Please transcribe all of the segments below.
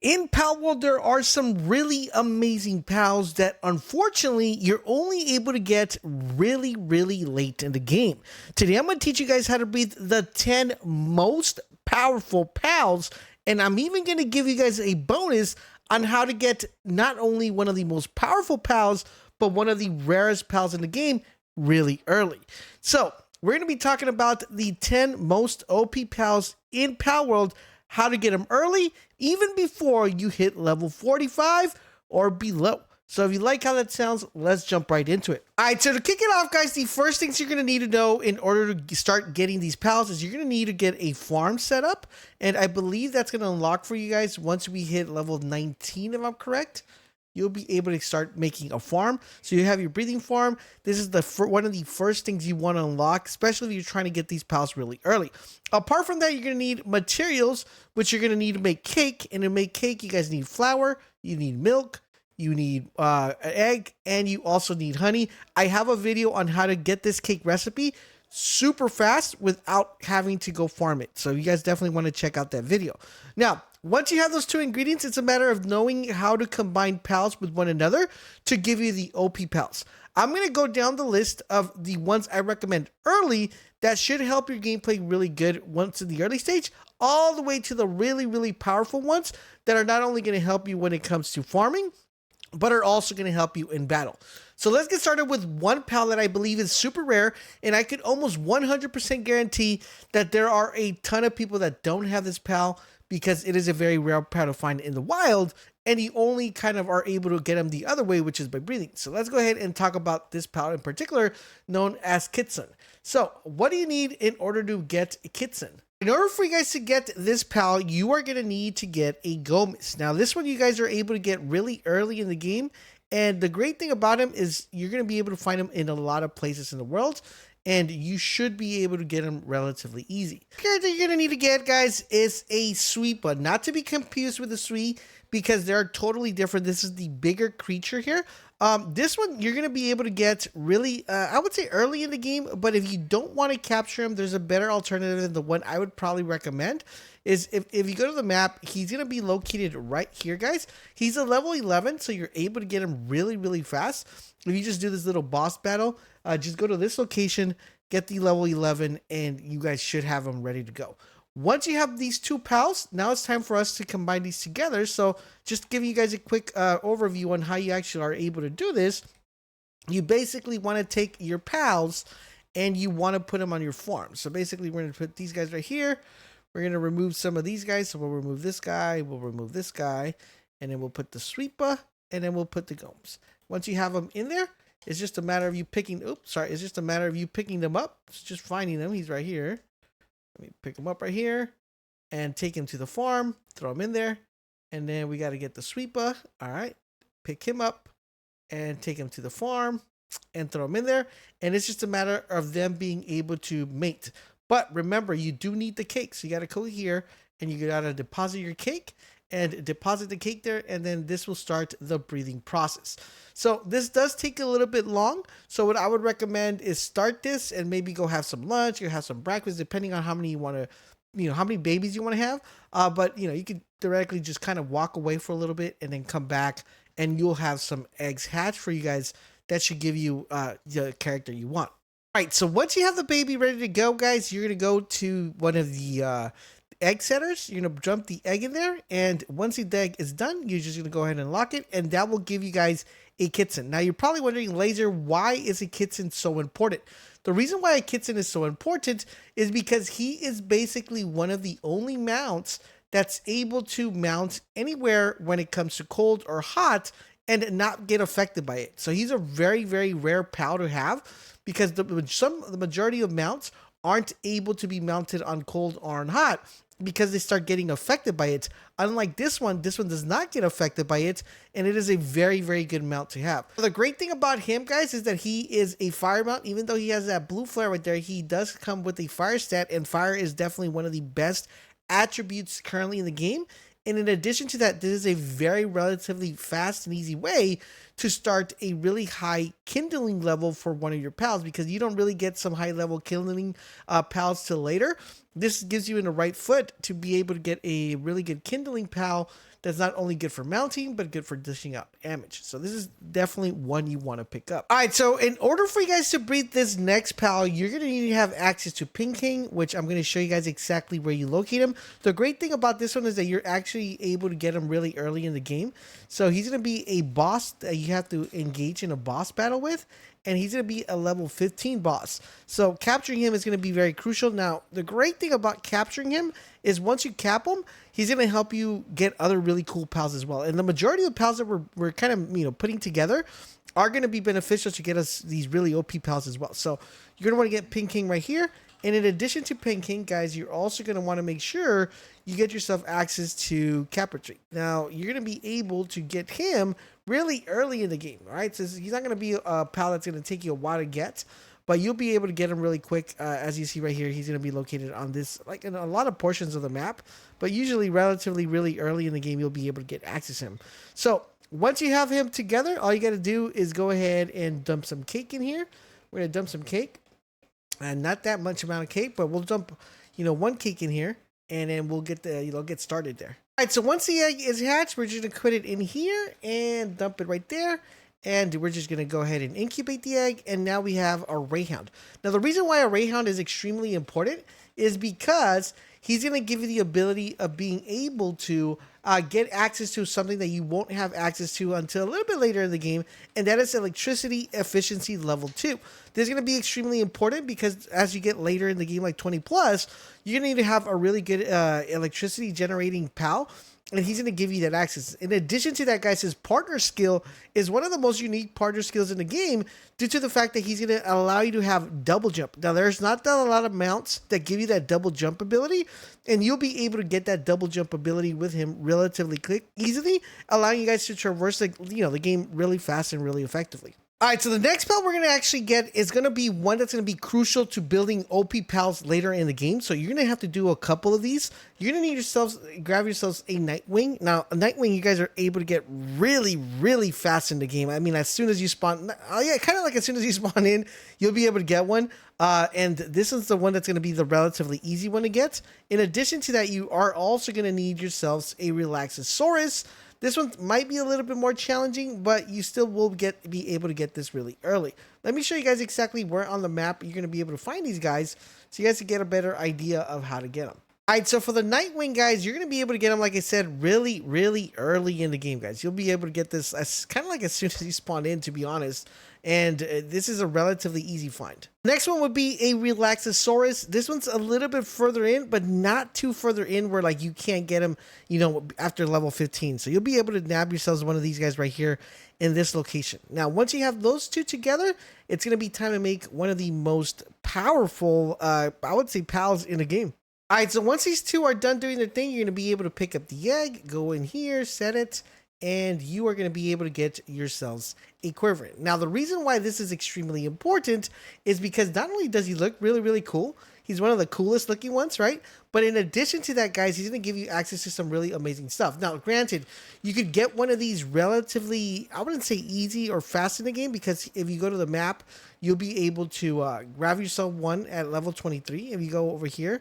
In Palworld, there are some really amazing pals that unfortunately you're only able to get really late in the game. Today, I'm going to teach you guys how to breed the 10 most powerful pals, and I'm even going to give you guys a bonus on how to get not only one of the most powerful pals, but one of the rarest pals in the game really early. So, we're going to be talking about the 10 most OP pals in Palworld, how to get them early, even before you hit level 45 or below. So if you like how that sounds, let's jump right into it. All right, so to kick it off, guys, the first things you're going to need to know in order to start getting these pals is you're going to need to get a farm set up. And I believe that's going to unlock for you guys once we hit level 19, if I'm correct. You'll be able to start making a farm. So you have your breeding farm. This is one of the first things you want to unlock, especially if you're trying to get these pals really early. Apart from that, you're going to need materials, which you're going to need to make cake. And to make cake, you guys need flour, you need milk, you need an egg, and you also need honey. I have a video on how to get this cake recipe super fast without having to go farm it. So you guys definitely want to check out that video. Now, once you have those two ingredients, it's a matter of knowing how to combine pals with one another to give you the OP pals. I'm going to go down the list of the ones I recommend early that should help your gameplay really good once in the early stage, all the way to the really powerful ones that are not only going to help you when it comes to farming, but are also going to help you in battle. So let's get started with one pal that I believe is super rare, and I could almost 100% guarantee that there are a ton of people that don't have this pal because it is a very rare pal to find in the wild, and you only kind of are able to get them the other way, which is by breeding. So let's go ahead and talk about this pal in particular, known as Kitsun. So what do you need in order to get Kitsun? In order for you guys to get this pal, you are going to need to get a Gomez. Now, this one you guys are able to get really early in the game, and the great thing about him is you're going to be able to find him in a lot of places in the world, and you should be able to get him relatively easy. The character you're going to need to get, guys, is a Sweepa, not to be confused with a Sui, because they're totally different. This is the bigger creature here. This one you're going to be able to get really, I would say early in the game, but if you don't want to capture him, there's a better alternative than the one I would probably recommend. Is if you go to the map, he's going to be located right here, guys. He's a level 11, so you're able to get him really fast. If you just do this little boss battle, just go to this location, get the level 11, and you guys should have him ready to go. Once you have these two pals, now it's time for us to combine these together. So just giving you guys a quick overview on how you actually are able to do this. You basically want to take your pals and you want to put them on your farm. So basically we're going to put these guys right here. We're going to remove some of these guys. So we'll remove this guy, we'll remove this guy, and then we'll put the Sweepa, and then we'll put the Gomes. Once you have them in there, it's just a matter of you picking, it's just a matter of you picking them up. It's just finding them. He's right here. Let me pick him up right here and take him to the farm, throw him in there. And then we got to get the Sweepa. All right. Pick him up and take him to the farm and throw him in there. And it's just a matter of them being able to mate. But remember, you do need the cake. So you got to go here and you got to deposit your cake and deposit the cake there. And then this will start the breeding process. So this does take a little bit long. So what I would recommend is start this and maybe go have some lunch, you have some breakfast, depending on how many you want to, how many babies you want to have. But you could theoretically just kind of walk away for a little bit and then come back and you'll have some eggs hatched for you guys that should give you the character you want. All right, so once you have the baby ready to go, guys, you're going to go to one of the egg setters. You're going to dump the egg in there, and once the egg is done, you're just going to go ahead and lock it, and that will give you guys a Kitsun. Now, you're probably wondering, Laser, why is a Kitsun so important? The reason why a Kitsun is so important is because he is basically one of the only mounts that's able to mount anywhere when it comes to cold or hot and not get affected by it. So he's a very rare pal to have, because the majority of mounts aren't able to be mounted on cold or on hot because they start getting affected by it. Unlike this one does not get affected by it, and it is a very good mount to have. The great thing about him, guys, is that he is a fire mount. Even though he has that blue flare right there, he does come with a fire stat, and fire is definitely one of the best attributes currently in the game. And in addition to that, this is a very relatively fast and easy way to start a really high kindling level for one of your pals, because you don't really get some high level kindling pals till later. This gives you in the right foot to be able to get a really good kindling pal that's not only good for mounting, but good for dishing out damage. So this is definitely one you want to pick up. All right, so in order for you guys to breed this next pal, you're going to need to have access to Ping King, which I'm going to show you guys exactly where you locate him. The great thing about this one is that you're actually able to get him really early in the game. So he's going to be a boss that you have to engage in a boss battle with, and he's going to be a level 15 boss. So capturing him is going to be very crucial. Now, the great thing about capturing him is once you cap him, he's going to help you get other really cool pals as well. And the majority of the pals that we're kind of, putting together are going to be beneficial to get us these really OP pals as well. So you're going to want to get Ping King right here. And in addition to Ping King, guys, you're also going to want to make sure you get yourself access to Capra Tree. Now, you're going to be able to get him really early in the game, all right? So he's not going to be a pal that's going to take you a while to get, but you'll be able to get him really quick. As you see right here, he's going to be located on this, like in a lot of portions of the map, but usually relatively really early in the game, you'll be able to get access to him. So once you have him together, all you got to do is go ahead and dump some cake in here. We're going to dump some cake, and not that much amount of cake, but we'll dump, one cake in here, and then we'll get the, get started there. All right, so once the egg is hatched, we're just going to put it in here and dump it right there. And we're just going to go ahead and incubate the egg. And now we have a Rayhound. Now, the reason why a Rayhound is extremely important is because he's going to give you the ability of being able to get access to something that you won't have access to until a little bit later in the game, and that is electricity efficiency level 2. This is going to be extremely important because as you get later in the game, like 20 plus, you're going to need to have a really good electricity generating pal, and he's going to give you that access. In addition to that, guys, his partner skill is one of the most unique partner skills in the game due to the fact that he's going to allow you to have double jump. Now, there's not a lot of mounts that give you that double jump ability, and you'll be able to get that double jump ability with him relatively easily, allowing you guys to traverse the game really fast and really effectively. All right, so the next pal we're going to actually get is going to be one that's going to be crucial to building OP pals later in the game. So you're going to have to do a couple of these. You're going to need grab yourselves a Nightwing. Now, a Nightwing, you guys are able to get really, really fast in the game. I mean, as soon as you spawn, kind of like as soon as you spawn in, you'll be able to get one. And this is the one that's going to be the relatively easy one to get. In addition to that, you are also going to need yourselves a Relaxosaurus. This one might be a little bit more challenging, but you still will be able to get this really early. Let me show you guys exactly where on the map you're going to be able to find these guys so you guys can get a better idea of how to get them. All right, so for the Nightwing, guys, you're going to be able to get them, like I said, really, really early in the game, guys. You'll be able to get this kind of like as soon as you spawn in, to be honest. And this is a relatively easy find. Next one would be a Relaxosaurus. This one's a little bit further in, but not too further in where like you can't get him, after level 15. So you'll be able to nab yourselves one of these guys right here in this location. Now, once you have those two together, it's going to be time to make one of the most powerful, I would say, pals in the game. All right, so once these two are done doing their thing, you're going to be able to pick up the egg, go in here, set it, and you are going to be able to get yourselves a Quivern. Now, the reason why this is extremely important is because not only does he look really, really cool, he's one of the coolest looking ones, right? But in addition to that, guys, he's going to give you access to some really amazing stuff. Now, granted, you could get one of these relatively, I wouldn't say easy or fast in the game, because if you go to the map, you'll be able to grab yourself one at level 23. If you go over here,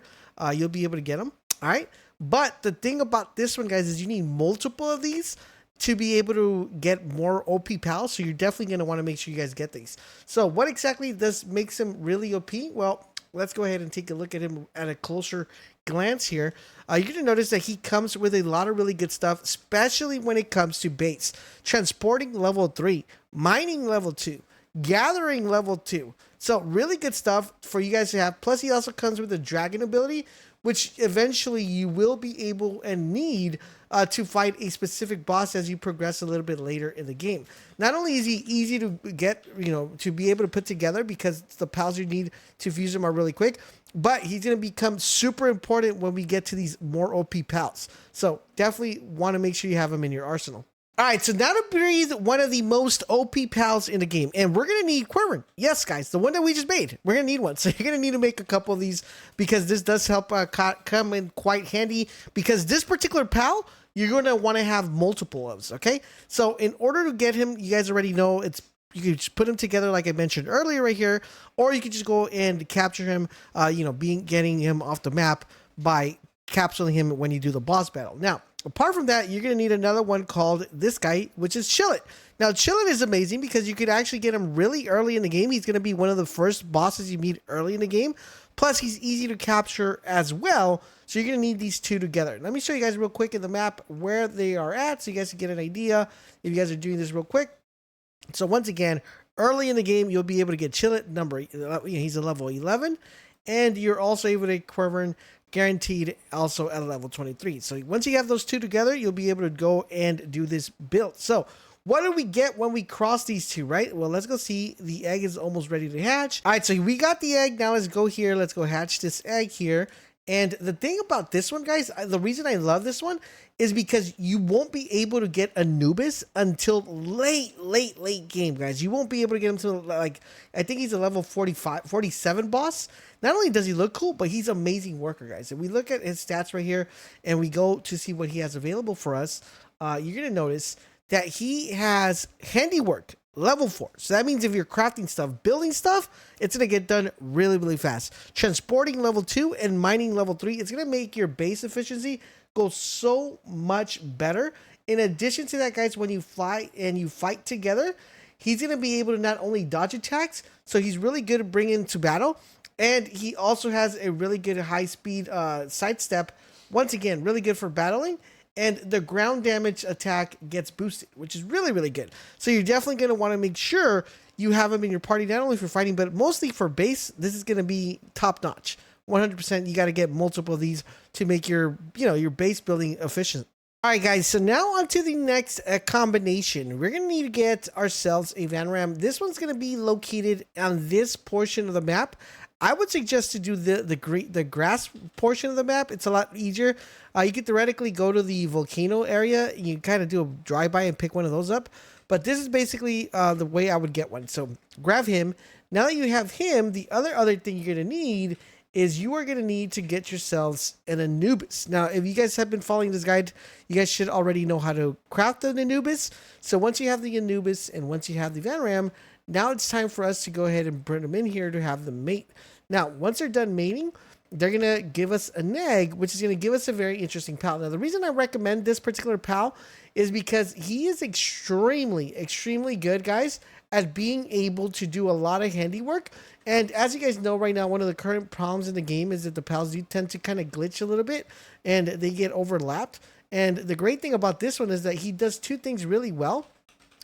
you'll be able to get them. All right. But the thing about this one, guys, is you need multiple of these to be able to get more OP pals. So you're definitely going to want to make sure you guys get these. So what exactly makes him really OP? Well, let's go ahead and take a look at him at a closer glance here. You're going to notice that he comes with a lot of really good stuff, especially when it comes to baits. Transporting level 3, mining level 2, gathering level 2. So really good stuff for you guys to have. Plus he also comes with a dragon ability, which eventually you will be able and need to fight a specific boss as you progress a little bit later in the game. Not only is he easy to get, to be able to put together because the pals you need to fuse him are really quick, but he's going to become super important when we get to these more OP pals. So definitely want to make sure you have him in your arsenal. All right, so now to breed one of the most OP pals in the game, and we're going to need Quivern. Yes, guys, the one that we just made. We're going to need one. So you're going to need to make a couple of these because this does help come in quite handy, because this particular pal you're going to want to have multiple of, okay? So in order to get him, you guys already know you can just put him together like I mentioned earlier right here, or you can just go and capture him, getting him off the map by capsuling him when you do the boss battle. Now, apart from that, you're going to need another one called this guy, which is Chillet. Now, Chillet is amazing because you could actually get him really early in the game. He's going to be one of the first bosses you meet early in the game. Plus, he's easy to capture as well. So you're going to need these two together. Let me show you guys real quick in the map where they are at so you guys can get an idea if you guys are doing this real quick. So once again, early in the game, you'll be able to get Chillet he's a level 11. And you're also able to Quivern guaranteed also at a level 23. So once you have those two together, you'll be able to go and do this build. So what do we get when we cross these two, right? Well, let's go see. The egg is almost ready to hatch. All right, so we got the egg. Now let's go here. Let's go hatch this egg here. And the thing about this one, guys, the reason I love this one is because you won't be able to get Anubis until late game, guys. You won't be able to get him to, like, I think he's a level 47 boss. Not only does he look cool, but he's an amazing worker, guys. If we look at his stats right here and we go to see what he has available for us, you're going to notice that he has handiwork level 4. So that means if you're crafting stuff, building stuff, it's going to get done really fast. Transporting level 2 and mining level 3, it's going to make your base efficiency go so much better. In addition to that, guys, when you fly and you fight together, he's going to be able to not only dodge attacks, so he's really good at bringing to battle, and he also has a really good high-speed sidestep. Once again, really good for battling. And the ground damage attack gets boosted, which is really good. So you're definitely going to want to make sure you have him in your party, not only for fighting, but mostly for base. This is going to be top notch. 100%. You got to get multiple of these to make your base building efficient. All right, guys. So now on to the next combination. We're going to need to get ourselves a Van Ram. This one's going to be located on this portion of the map. I would suggest to do the grass portion of the map. It's a lot easier. You could theoretically go to the volcano area. You kind of do a drive-by and pick one of those up. But this is basically the way I would get one. So grab him. Now that you have him, the other thing you're going to need is you are going to need to get yourselves an Anubis. Now, if you guys have been following this guide, you guys should already know how to craft an Anubis. So once you have the Anubis and once you have the Van Ram, now it's time for us to go ahead and bring them in here to have them mate. Now, once they're done mating, they're going to give us an egg, which is going to give us a very interesting pal. Now, the reason I recommend this particular pal is because he is extremely good, guys, at being able to do a lot of handiwork. And as you guys know right now, one of the current problems in the game is that the pals do tend to kind of glitch a little bit and they get overlapped. And the great thing about this one is that he does two things really well,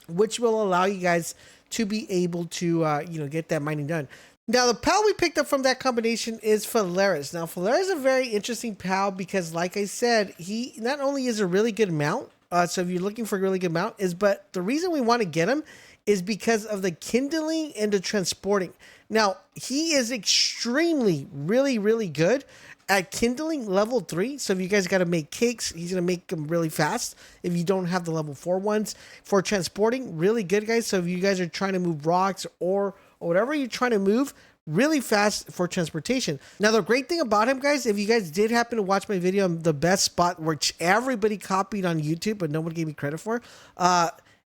which will allow you guys to be able to, get that mining done. Now, the pal we picked up from that combination is Faleris. Now, Faleris is a very interesting pal because, like I said, he not only is a really good mount, so if you're looking for a really good mount, but the reason we want to get him is because of the kindling and the transporting. Now, he is extremely, really good at kindling level 3. So if you guys got to make cakes, he's going to make them really fast. If you don't have the level 4 ones. For transporting, really good, guys. So if you guys are trying to move rocks or whatever you're trying to move, really fast for transportation. Now, the great thing about him, guys, if you guys did happen to watch my video on the best spot, which everybody copied on YouTube, but no one gave me credit for,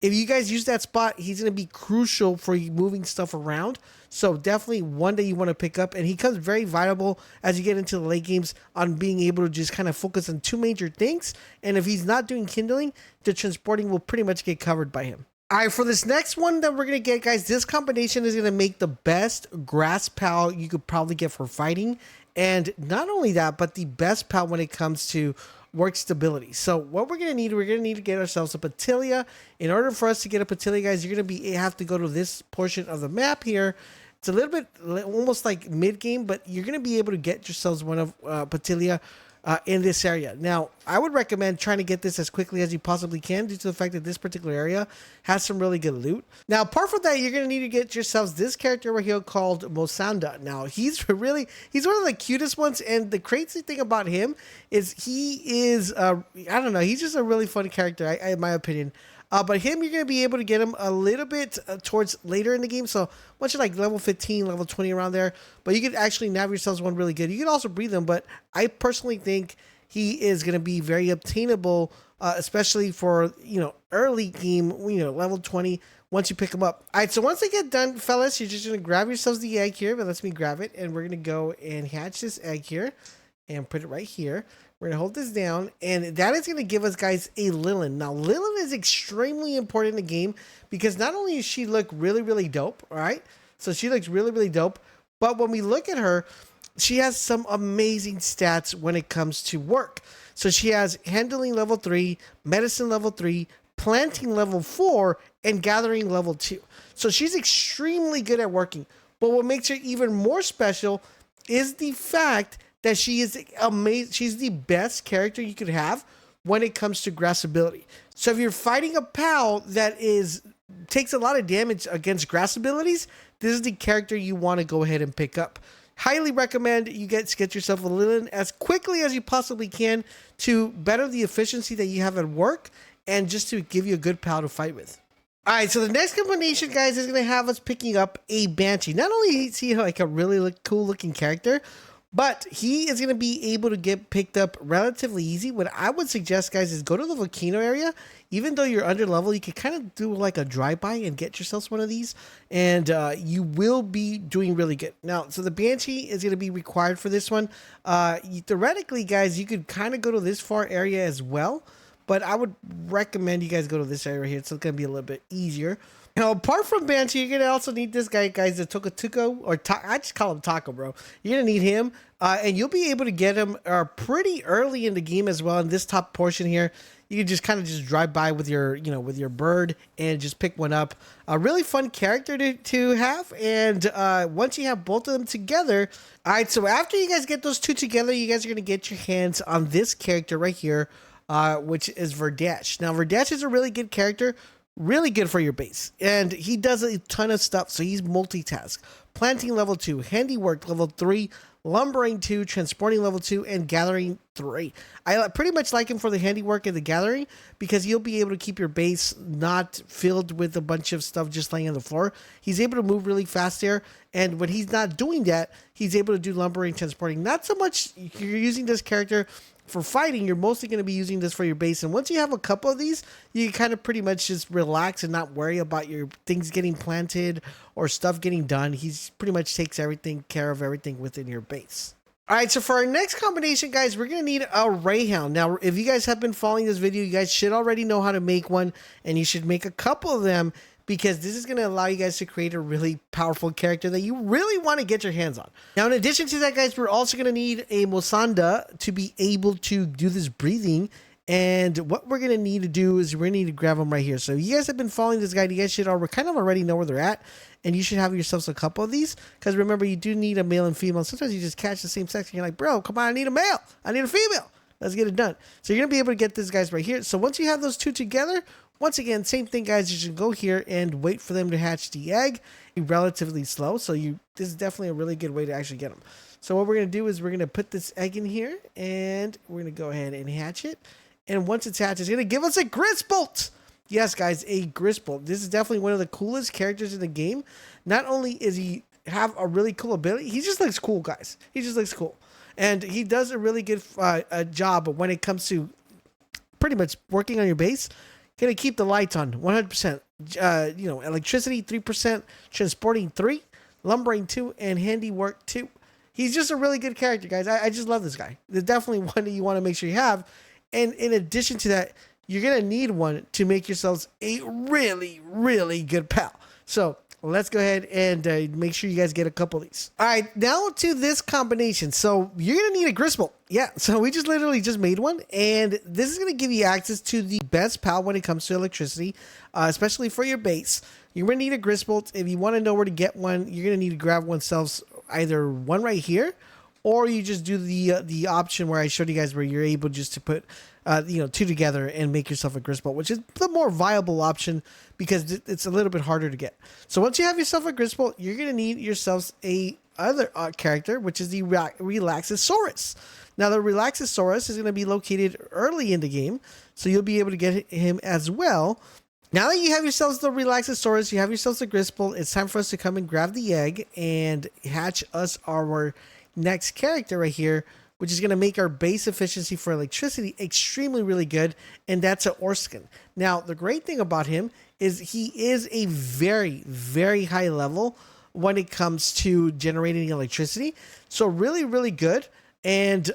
if you guys use that spot, he's going to be crucial for you moving stuff around. So definitely one that you want to pick up. And he comes very viable as you get into the late games on being able to just kind of focus on two major things. And if he's not doing kindling, the transporting will pretty much get covered by him. All right, for this next one that we're going to get, guys, this combination is going to make the best grass pal you could probably get for fighting. And not only that, but the best pal when it comes to work stability. So what we're going to need to get ourselves a Patilia. In order for us to get a Patilia, guys, you're going to have to go to this portion of the map here. It's a little bit almost like mid-game, but you're going to be able to get yourselves one of Patilia in this area. Now, I would recommend trying to get this as quickly as you possibly can due to the fact that this particular area has some really good loot. Now, apart from that, you're going to need to get yourselves this character right here called Mosanda. Now, he's one of the cutest ones, and the crazy thing about him is he is, he's just a really fun character, in my opinion. But him, you're going to be able to get him a little bit towards later in the game. So once you're like level 15, level 20 around there. But you could actually nab yourselves one really good. You can also breed them. But I personally think he is going to be very obtainable, especially for, early game, level 20, once you pick him up. All right, so once they get done, fellas, you're just going to grab yourselves the egg here, but let me grab it, and we're going to go and hatch this egg here and put it right here. We're going to hold this down, and that is going to give us, guys, a Lyleen. Now, Lyleen is extremely important in the game because not only does she look really, really dope, all right? So she looks really, really dope, but when we look at her, she has some amazing stats when it comes to work. So she has handling level 3, medicine level 3, planting level 4, and gathering level 2. So she's extremely good at working. But what makes her even more special is the fact that she is amazing. She's the best character you could have when it comes to grass ability. So if you're fighting a PAL that takes a lot of damage against grass abilities, this is the character you want to go ahead and pick up. Highly recommend you get yourself a Lyleen as quickly as you possibly can to better the efficiency that you have at work and just to give you a good PAL to fight with. All right, so the next combination, guys, is going to have us picking up a Banshee. Not only is he like a really cool looking character, but he is going to be able to get picked up relatively easy. What I would suggest, guys, is go to the volcano area. Even though you're under level, you can kind of do like a drive-by and get yourselves one of these, and you will be doing really good. Now, so the Banshee is going to be required for this one. Theoretically, guys, you could kind of go to this far area as well, but I would recommend you guys go to this area here. It's going to be a little bit easier. Now, apart from Banshee, you're going to also need this guy, guys, the Tuco, or I just call him Taco, bro. You're going to need him, and you'll be able to get him pretty early in the game as well. In this top portion here, you can just kind of just drive by with your, with your bird and just pick one up. A really fun character to have, and once you have both of them together, all right, so after you guys get those two together, you guys are going to get your hands on this character right here, which is Verdash. Now, Verdash is a really good character. Really good for your base, and he does a ton of stuff. So he's multitask: planting level 2, handiwork level 3, lumbering 2, transporting level 2, and gathering 3. I pretty much like him for the handiwork and the gathering because you'll be able to keep your base not filled with a bunch of stuff just laying on the floor. He's able to move really fast there, and when he's not doing that, he's able to do lumbering, transporting. Not so much you're using this character for fighting, you're mostly going to be using this for your base. And once you have a couple of these, you can kind of pretty much just relax and not worry about your things getting planted or stuff getting done. He's pretty much takes care of everything within your base. All right, so for our next combination, guys, we're going to need a Rayhound. Now, if you guys have been following this video, you guys should already know how to make one, and you should make a couple of them, because this is going to allow you guys to create a really powerful character that you really want to get your hands on. Now, in addition to that, guys, we're also going to need a Musanda to be able to do this breathing. And what we're going to need to do is we're going to need to grab them right here. So you guys have been following this guide. You guys should kind of already know where they're at. And you should have yourselves a couple of these. Because remember, you do need a male and female. Sometimes you just catch the same sex and you're like, bro, come on, I need a male. I need a female. Let's get it done. So you're going to be able to get these guys right here. So once you have those two together, once again, same thing, guys. You should go here and wait for them to hatch the egg. Be relatively slow. So this is definitely a really good way to actually get them. So what we're going to do is we're going to put this egg in here. And we're going to go ahead and hatch it. And once it's hatched, it's going to give us a Grizzbolt. Yes, guys, a Grizzbolt. This is definitely one of the coolest characters in the game. Not only is he have a really cool ability, he just looks cool, guys. He just looks cool. And he does a really good job when it comes to pretty much working on your base. Going to keep the lights on 100%. Electricity 3%, transporting 3, lumbering 2, and handiwork 2. He's just a really good character, guys. I just love this guy. There's definitely one that you want to make sure you have. And in addition to that, you're going to need one to make yourselves a really, really good pal. So let's go ahead and make sure you guys get a couple of these. All right, now to this combination. So you're going to need a Grizzbolt. Yeah, so we literally just made one. And this is going to give you access to the best pal when it comes to electricity, especially for your base. You're going to need a Grizzbolt. If you want to know where to get one, you're going to need to grab oneself, either one right here, or you just do the option where I showed you guys where you're able just to put two together and make yourself a Grizzbolt, which is the more viable option because it's a little bit harder to get. So once you have yourself a Grizzbolt, you're going to need yourselves a other character, which is the Relaxosaurus. Now, the Relaxosaurus is going to be located early in the game, so you'll be able to get him as well. Now that you have yourselves the Relaxosaurus, you have yourselves a Grizzbolt, it's time for us to come and grab the egg and hatch us our next character right here, which is going to make our base efficiency for electricity extremely really good, and that's an Orserk. Now, the great thing about him is he is a very, very high level when it comes to generating electricity. So really, really good. And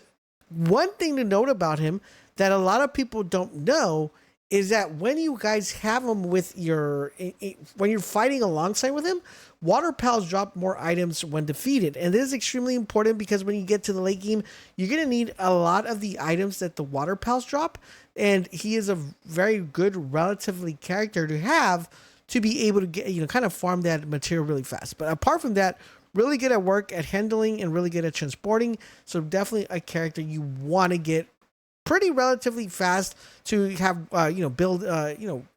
one thing to note about him that a lot of people don't know is that when you guys have him with when you're fighting alongside with him, water pals drop more items when defeated. And this is extremely important because when you get to the late game, you're going to need a lot of the items that the water pals drop. And he is a very good relatively character to have to be able to get, kind of farm that material really fast. But apart from that, really good at work, at handling, and really good at transporting. So definitely a character you want to get pretty relatively fast to have, build,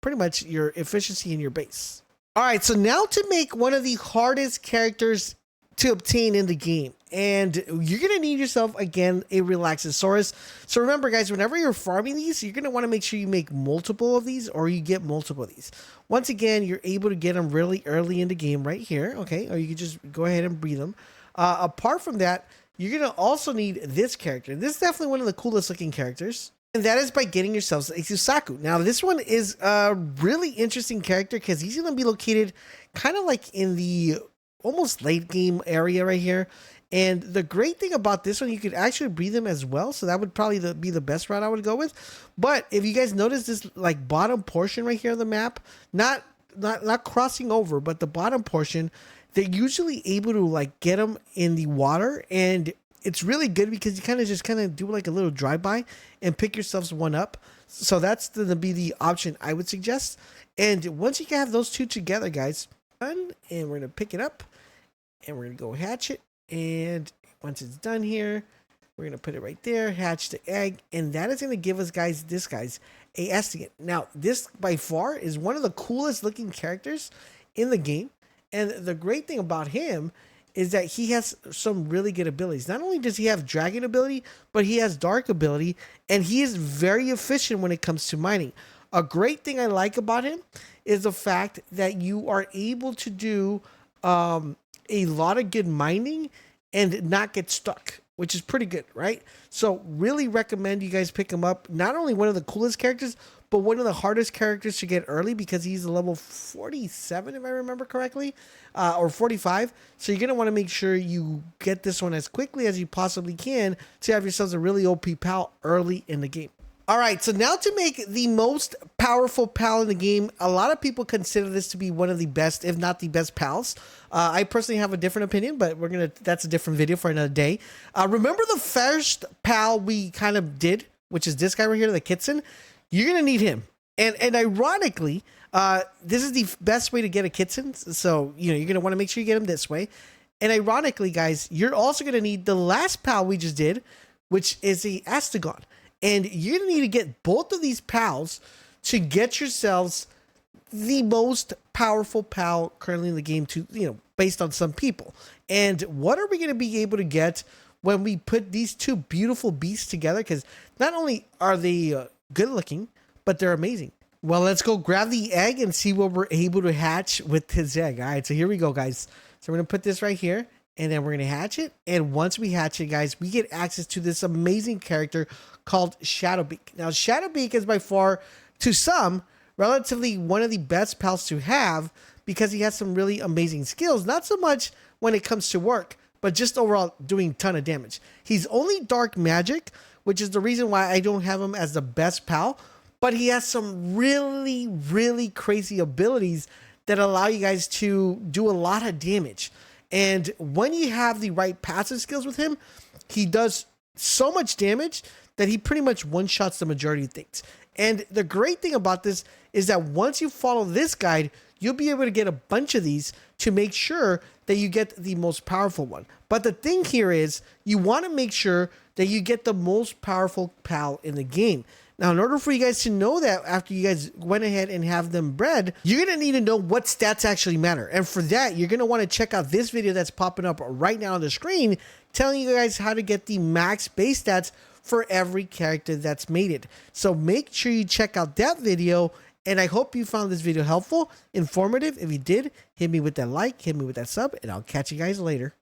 pretty much your efficiency in your base. All right, so now to make one of the hardest characters to obtain in the game. And you're going to need yourself, again, a Relaxosaurus. So remember, guys, whenever you're farming these, you're going to want to make sure you make multiple of these or you get multiple of these. Once again, you're able to get them really early in the game right here, okay? Or you can just go ahead and breed them. Apart from that, you're going to also need this character. This is definitely one of the coolest looking characters. And that is by getting yourselves a Susaku. Now, this one is a really interesting character because he's going to be located kind of like in the almost late game area right here. And the great thing about this one, you could actually breed them as well. So that would probably be the best route I would go with. But if you guys notice this like bottom portion right here on the map, not crossing over, but the bottom portion, they're usually able to like get them in the water. And it's really good because you kind of do like a little drive-by and pick yourselves one up. So that's going to be the option I would suggest. And once you can have those two together, guys, and we're going to pick it up and we're going to go hatch it. And once it's done here, we're going to put it right there, hatch the egg, and that is going to give us, guys, a Astego. Now, this by far is one of the coolest looking characters in the game. And the great thing about him is that he has some really good abilities. Not only does he have dragon ability, but he has dark ability, and he is very efficient when it comes to mining. A great thing I like about him is the fact that you are able to do a lot of good mining and not get stuck, which is pretty good, right? So really recommend you guys pick him up. Not only one of the coolest characters, but one of the hardest characters to get early because he's a level 47, if I remember correctly, or 45. So you're going to want to make sure you get this one as quickly as you possibly can to have yourselves a really OP pal early in the game. All right, so now to make the most powerful pal in the game, a lot of people consider this to be one of the best, if not the best pals. I personally have a different opinion, but that's a different video for another day. Remember the first pal we kind of did, which is this guy right here, the Kitsun? You're going to need him. And ironically, this is the best way to get a Kitsun. So, you're going to want to make sure you get him this way. And ironically, guys, you're also going to need the last pal we just did, which is the Astego. And you're going to need to get both of these pals to get yourselves the most powerful pal currently in the game based on some people. And what are we going to be able to get when we put these two beautiful beasts together? Because not only are they good looking, but they're amazing. Well, let's go grab the egg and see what we're able to hatch with his egg. All right, so here we go, guys. So we're going to put this right here. And then we're going to hatch it. And once we hatch it, guys, we get access to this amazing character called Shadowbeak. Now, Shadowbeak is by far, to some, relatively one of the best pals to have because he has some really amazing skills. Not so much when it comes to work, but just overall doing a ton of damage. He's only dark magic, which is the reason why I don't have him as the best pal. But he has some really, really crazy abilities that allow you guys to do a lot of damage. And when you have the right passive skills with him, he does so much damage that he pretty much one-shots the majority of things. And the great thing about this is that once you follow this guide, you'll be able to get a bunch of these to make sure that you get the most powerful one. But the thing here is you want to make sure that you get the most powerful pal in the game. Now, in order for you guys to know that after you guys went ahead and have them bred, you're going to need to know what stats actually matter. And for that, you're going to want to check out this video that's popping up right now on the screen, telling you guys how to get the max base stats for every character that's mated. So make sure you check out that video. And I hope you found this video helpful, informative. If you did, hit me with that like, hit me with that sub, and I'll catch you guys later.